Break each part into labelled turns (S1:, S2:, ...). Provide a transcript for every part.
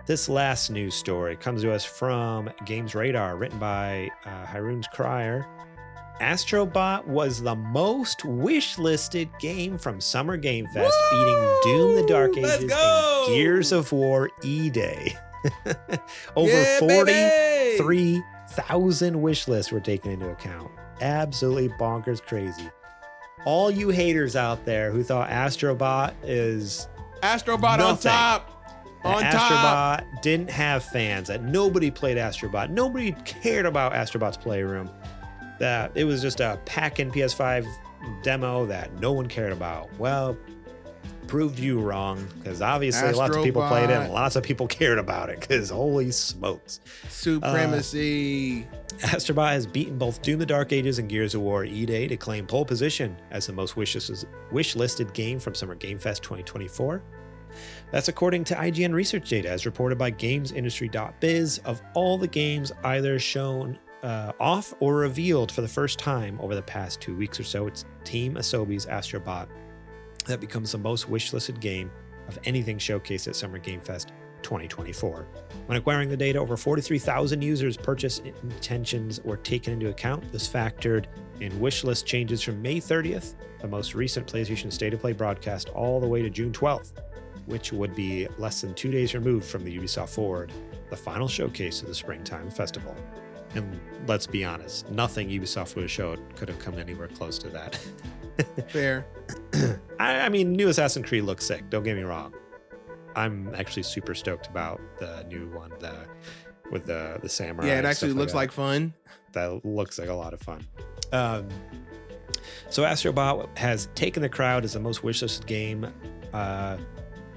S1: This last news story comes to us from Games Radar, written by Haroon Crier. Astrobot was the most wish-listed game from Summer Game Fest, beating Doom the Dark Ages and Gears of War E-Day. Over 43,000 wish lists were taken into account. Absolutely bonkers crazy. All you haters out there who thought Astrobot is
S2: Astrobot
S1: nothing,
S2: on top.
S1: Astrobot didn't have fans, that nobody played Astrobot. Nobody cared about Astrobot's Playroom. That it was just a pack-in PS5 demo that no one cared about. Well, proved you wrong, because obviously lots of people played it and lots of people cared about it, because holy smokes.
S2: Supremacy.
S1: Astrobot has beaten both Doom the Dark Ages and Gears of War E-Day to claim pole position as the most wish-listed game from Summer Game Fest 2024. That's according to IGN research data, as reported by GamesIndustry.biz. Of all the games either shown off or revealed for the first time over the past 2 weeks or so, it's Team Asobi's Astrobot that becomes the most wishlisted game of anything showcased at Summer Game Fest 2024. When acquiring the data, over 43,000 users' purchase intentions were taken into account. This factored in wishlist changes from May 30th, the most recent PlayStation State of Play broadcast, all the way to June 12th. Which would be less than 2 days removed from the Ubisoft Forward, the final showcase of the Springtime Festival. And let's be honest, nothing Ubisoft would have showed could have come anywhere close to that.
S2: Fair.
S1: I mean, new Assassin's Creed looks sick, don't get me wrong. I'm actually super stoked about the new one with the samurai.
S2: Yeah, it actually looks like fun.
S1: That looks like a lot of fun. So Astrobot has taken the crowd as the most wishlisted game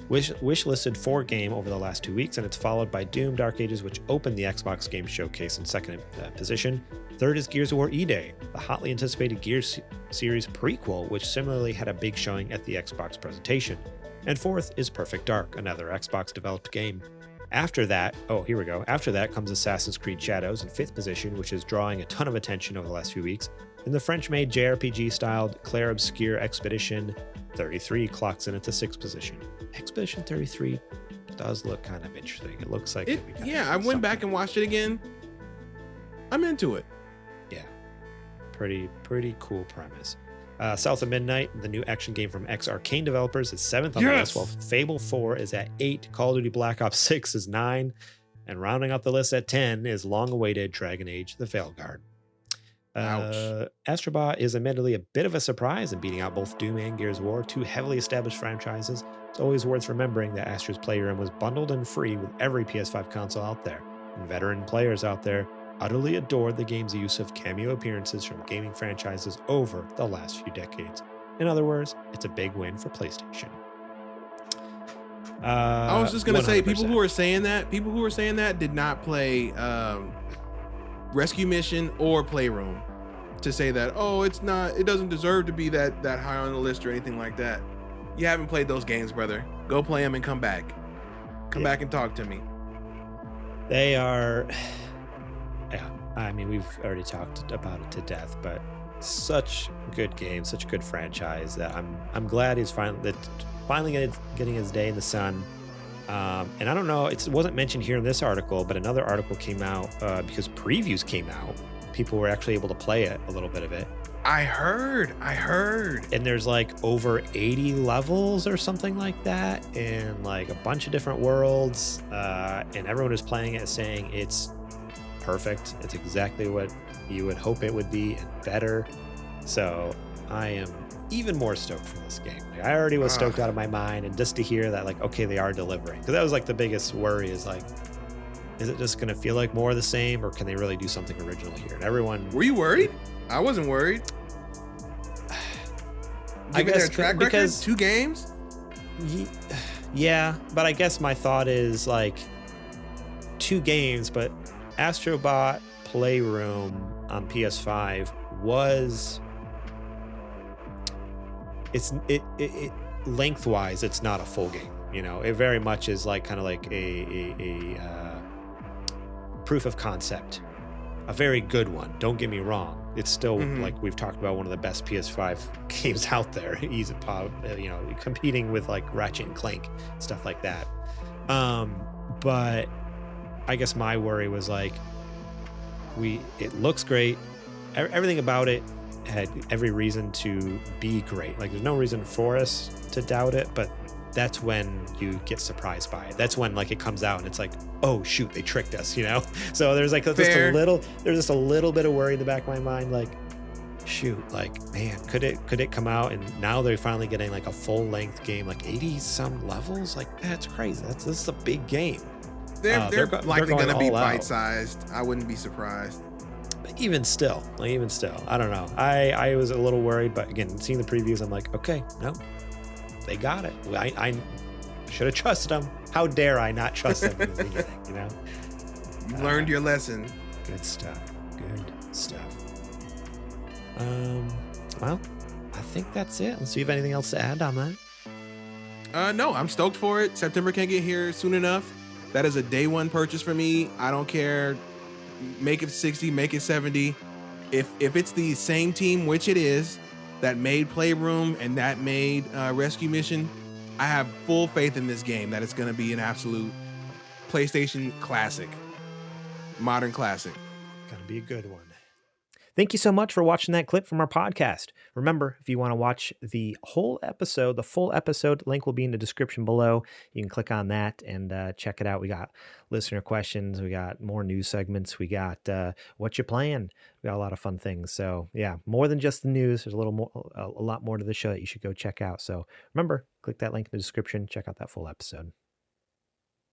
S1: wish-listed for game over the last 2 weeks, and it's followed by Doom Dark Ages, which opened the Xbox Game Showcase in second position. Third is Gears of War E-Day, the hotly anticipated Gears series prequel, which similarly had a big showing at the Xbox presentation. And fourth is Perfect Dark, another Xbox-developed game. After that comes Assassin's Creed Shadows in fifth position, which is drawing a ton of attention over the last few weeks. And the French-made JRPG-styled Clair Obscure Expedition 33 clocks in at the sixth position. Expedition 33 does look kind of interesting. It looks like
S2: I went back and watched it again. I'm into it.
S1: Yeah, pretty cool premise. South of Midnight, the new action game from ex-Arcane developers, is 7th on the list, while Fable 4 is at 8, Call of Duty Black Ops 6 is 9, and rounding out the list at 10 is long-awaited Dragon Age: The Veilguard. Astrobot is admittedly a bit of a surprise in beating out both Doom and Gears of War, two heavily established franchises. It's always worth remembering that Astro's Playroom was bundled and free with every PS5 console out there, and veteran players out there utterly adored the game's use of cameo appearances from gaming franchises over the last few decades. In other words, it's a big win for PlayStation.
S2: I was just gonna say, people who are saying that did not play Rescue Mission or Playroom to say that, it doesn't deserve to be that high on the list or anything like that. You haven't played those games, brother. Go play them and come back. Come back and talk to me.
S1: They are, I mean, we've already talked about it to death, but such good games, such a good franchise that I'm glad he's finally getting his day in the sun. And I don't know, it wasn't mentioned here in this article, but another article came out because previews came out. People were actually able to play it, a little bit of it.
S2: I heard.
S1: And there's like over 80 levels or something like that, and like a bunch of different worlds. And everyone who's playing it is saying it's perfect. It's exactly what you would hope it would be and better. So I am even more stoked for this game. Like, I already was stoked out of my mind, and just to hear that, like, okay, they are delivering, because that was like the biggest worry, is like, is it just gonna feel like more of the same, or can they really do something original here? And everyone,
S2: were you worried? I wasn't worried.
S1: I guess
S2: their track record, 2 games.
S1: Yeah, but I guess my thought is like 2 games, but Astrobot Playroom on PS5 was. It lengthwise, it's not a full game. You know, it very much is like kind of like a proof of concept, a very good one. Don't get me wrong. It's still like we've talked about, one of the best PS5 games out there. Easy pop, competing with like Ratchet and Clank, stuff like that. But I guess my worry was like, it looks great. Everything about it had every reason to be great. Like, there's no reason for us to doubt it, but that's when you get surprised by it. That's when like it comes out and it's like, oh shoot, they tricked us, you know? So there's like just a little bit of worry in the back of my mind, like, shoot, like, man, could it come out and now they're finally getting like a full length game, like 80 some levels? Like, that's crazy. This is a big game.
S2: They're likely going to be bite sized. I wouldn't be surprised.
S1: Even still, I don't know. I was a little worried, but again, seeing the previews, I'm like, okay, no, they got it. I should have trusted them. How dare I not trust them in the beginning, you know?
S2: You learned your lesson.
S1: Good stuff. Well, I think that's it. Let's see if you have anything else to add on that.
S2: No, I'm stoked for it. September can't get here soon enough. That is a day one purchase for me. I don't care. Make it 60, make it 70. If it's the same team, which it is, that made Playroom and that made Rescue Mission, I have full faith in this game that it's going to be an absolute PlayStation classic, modern classic.
S1: Gonna be a good one. Thank you so much for watching that clip from our podcast. Remember, if you want to watch the whole episode, the full episode, link will be in the description below. You can click on that and check it out. We got listener questions. We got more news segments. We got what you playing. We got a lot of fun things. So yeah, more than just the news. There's a lot more to the show that you should go check out. So remember, click that link in the description. Check out that full episode.